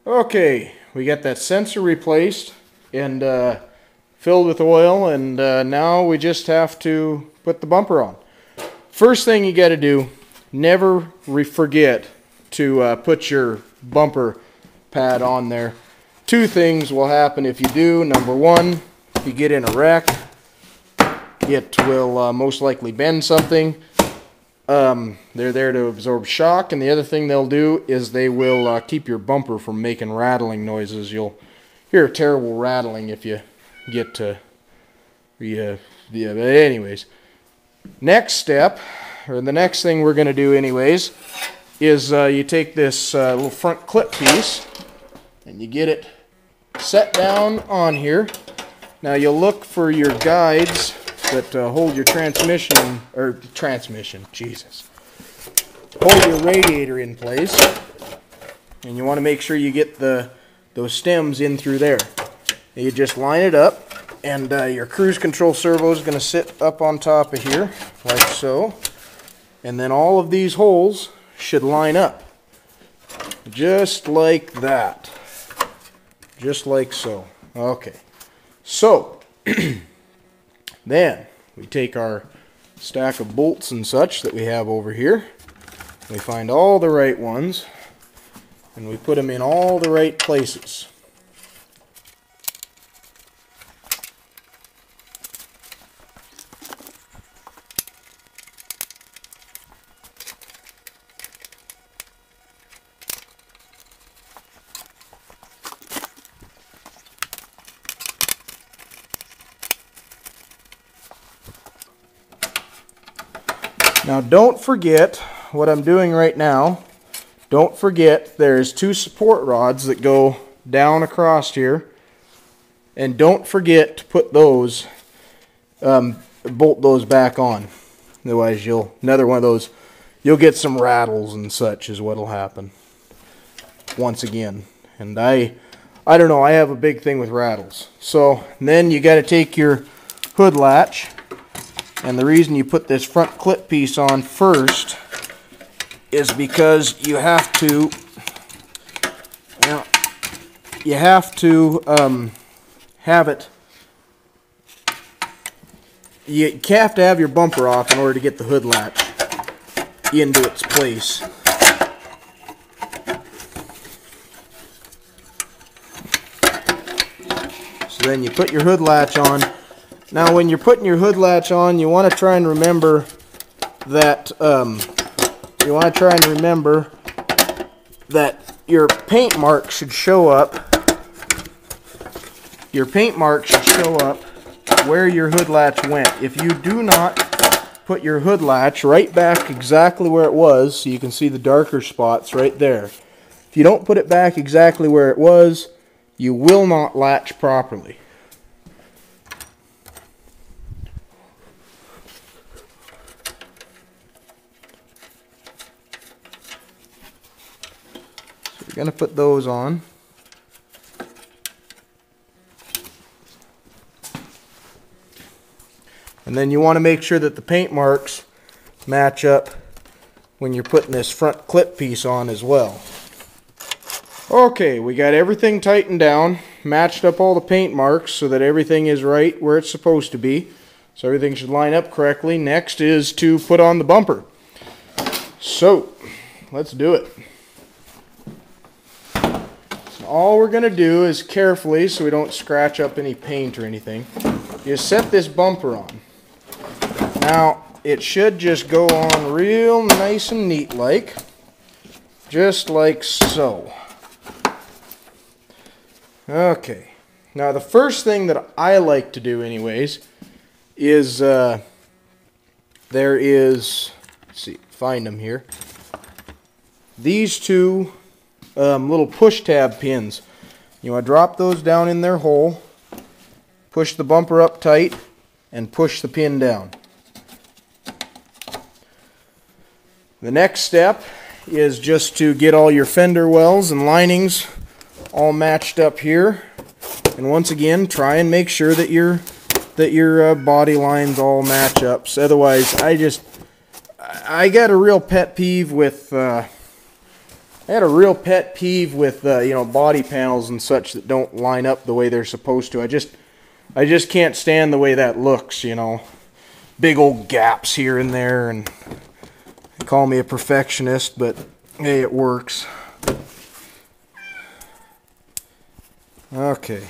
Okay, we got that sensor replaced and filled with oil, and now we just have to put the bumper on. First thing you got to do, never forget to put your bumper pad on there. Two things will happen if you do. Number one, if you get in a wreck, it will most likely bend something. They're there to absorb shock, and the other thing they'll do is they will keep your bumper from making rattling noises. You'll hear a terrible rattling if you get to but anyways, next step, or the next thing we're going to do anyways, is you take this little front clip piece and you get it set down on here. Now you'll look for your guides that hold your hold your radiator in place, and you want to make sure you get those stems in through there. You just line it up, and your cruise control servo is going to sit up on top of here like so, and then all of these holes should line up just like that, just like so. Okay, so then we take our stack of bolts and such that we have over here. We find all the right ones, and we put them in all the right places. Now don't forget what I'm doing right now. Don't forget there's two support rods that go down across here, and don't forget to put those, bolt those back on. Otherwise another one of those, you'll get some rattles and such is what'll happen once again. And I don't know, I have a big thing with rattles. So then you got to take your hood latch. And the reason you put this front clip piece on first is because you have to, have it, you have to have your bumper off in order to get the hood latch into its place. So then you put your hood latch on. Now when you're putting your hood latch on, you want to try and remember that your paint mark should show up. Your paint mark should show up where your hood latch went. If you do not put your hood latch right back exactly where it was, so you can see the darker spots right there. If you don't put it back exactly where it was, you will not latch properly. We're going to put those on. And then you want to make sure that the paint marks match up when you're putting this front clip piece on as well. Okay, we got everything tightened down, matched up all the paint marks so that everything is right where it's supposed to be. So everything should line up correctly. Next is to put on the bumper. So, let's do it. All we're going to do is carefully, so we don't scratch up any paint or anything, you set this bumper on. Now, it should just go on real nice and neat like, just like so. Okay, now the first thing that I like to do anyways is, let's see, find them here, these two little push tab pins. You want to drop those down in their hole, push the bumper up tight, and push the pin down. The next step is just to get all your fender wells and linings all matched up here, and once again try and make sure that your body lines all match up. So otherwise, I got a real pet peeve with I had a real pet peeve with you know, body panels and such that don't line up the way they're supposed to. I just can't stand the way that looks, you know. Big old gaps here and there, and they call me a perfectionist, but hey, it works. Okay,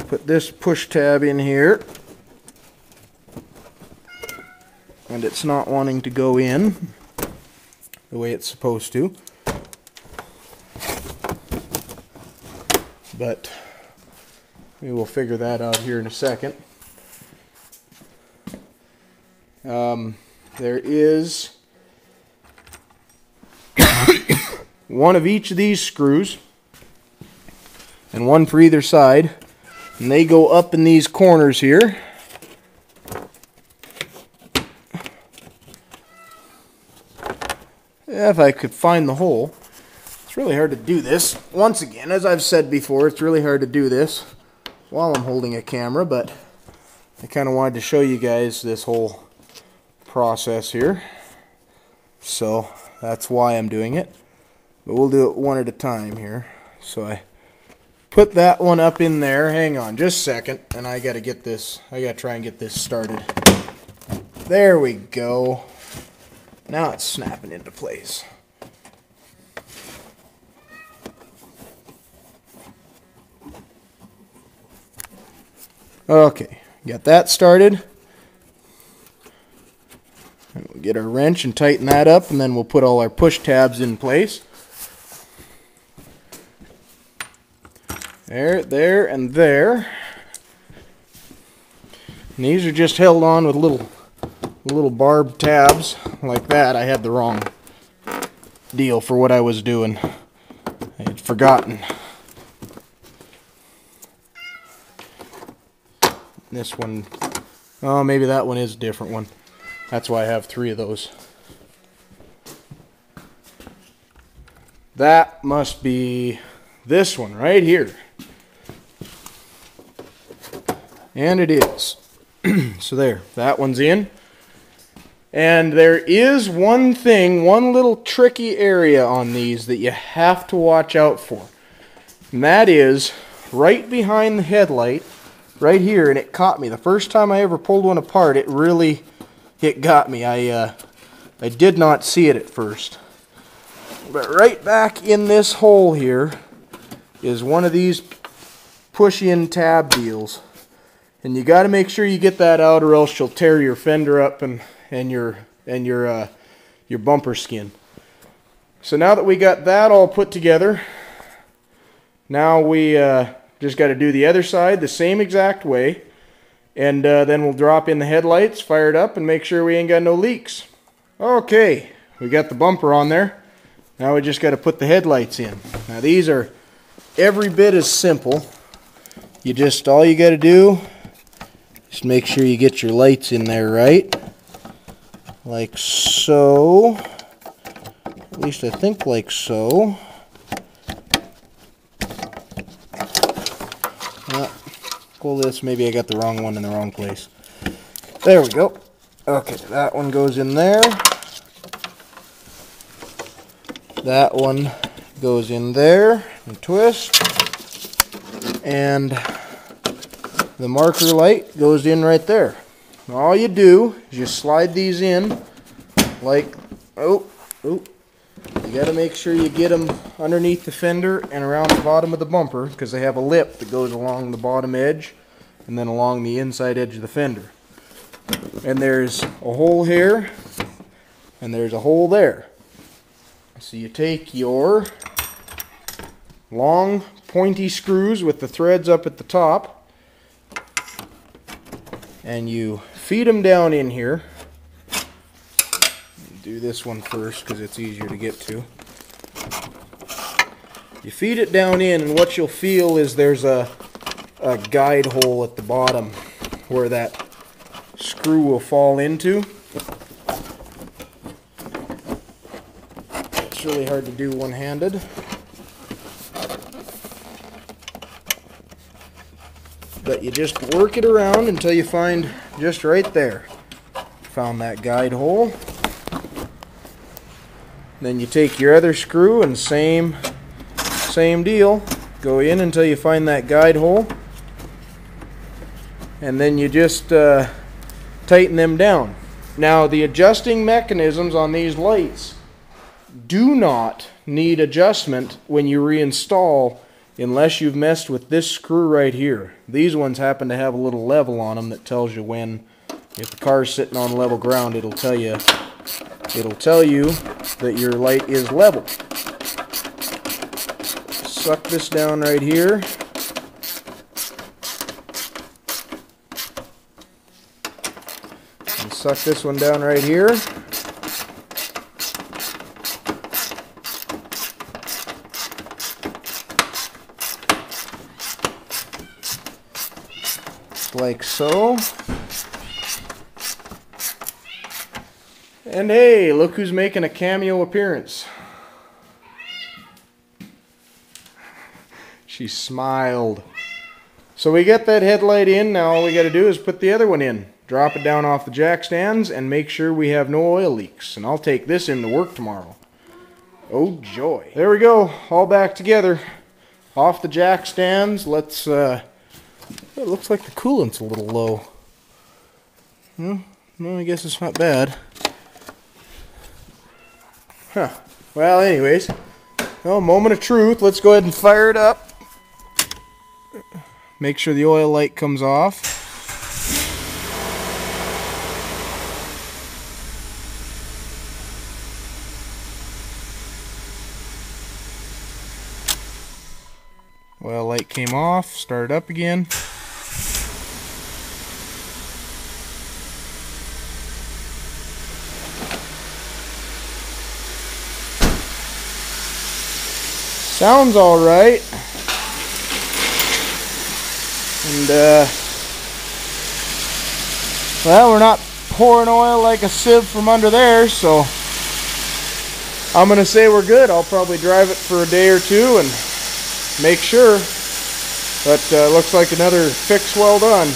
put this push tab in here, and it's not wanting to go in the way it's supposed to, but we will figure that out here in a second. There is one of each of these screws, and one for either side, and they go up in these corners here. If I could find the hole. It's really hard to do this. Once again, as I've said before, it's really hard to do this while I'm holding a camera, but I kind of wanted to show you guys this whole process here. So that's why I'm doing it. But we'll do it one at a time here. So I put that one up in there. Hang on just a second, and I gotta get this, I gotta try and get this started. There we go. Now it's snapping into place. Okay, got that started. And we'll get our wrench and tighten that up, and then we'll put all our push tabs in place. There, there, and there. And these are just held on with little barbed tabs like that. I had the wrong deal for what I was doing. I had forgotten. This one, oh, maybe that one is a different one. That's why I have 3 of those. That must be this one right here. And it is. So there, that one's in. And there is one thing, one little tricky area on these that you have to watch out for. And that is right behind the headlight, right here, and it caught me. The first time I ever pulled one apart, it got me. I did not see it at first. But right back in this hole here is one of these push-in tab deals. And you got to make sure you get that out, or else you'll tear your fender up and your bumper skin. So now that we got that all put together, now we just got to do the other side the same exact way, and then we'll drop in the headlights, fire it up, and make sure we ain't got no leaks. Okay, we got the bumper on there. Now we just got to put the headlights in. Now these are every bit as simple. All you got to do, just make sure you get your lights in there right. Like so. At least I think like so. Pull this, maybe I got the wrong one in the wrong place. There we go. Okay, that one goes in there. That one goes in there and twist. And the marker light goes in right there. All you do is you slide these in like, you got to make sure you get them underneath the fender and around the bottom of the bumper, because they have a lip that goes along the bottom edge and then along the inside edge of the fender. And there's a hole here and there's a hole there. So you take your long pointy screws with the threads up at the top and you feed them down in here. Do this one first because it's easier to get to. You feed it down in, and what you'll feel is there's a guide hole at the bottom where that screw will fall into. It's really hard to do one-handed. But you just work it around until you find just right there. Found that guide hole. Then you take your other screw and same deal. Go in until you find that guide hole. And then you just tighten them down. Now the adjusting mechanisms on these lights do not need adjustment when you reinstall unless you've messed with this screw right here. These ones happen to have a little level on them that tells you when, if the car's sitting on level ground, it'll tell you that your light is level. Suck this down right here. And suck this one down right here. Like so. And hey, look who's making a cameo appearance. She smiled. So we get that headlight in. Now all we got to do is put the other one in. Drop it down off the jack stands and make sure we have no oil leaks. And I'll take this into work tomorrow. Oh joy. There we go. All back together. Off the jack stands. Let's it looks like the coolant's a little low. Well, I guess it's not bad. Huh. Well, anyways. Well, moment of truth. Let's go ahead and fire it up. Make sure the oil light comes off. Oil light came off. Start it up again. Sounds all right. And well, we're not pouring oil like a sieve from under there, so I'm gonna say we're good. I'll probably drive it for a day or two and make sure. But looks like another fix well done.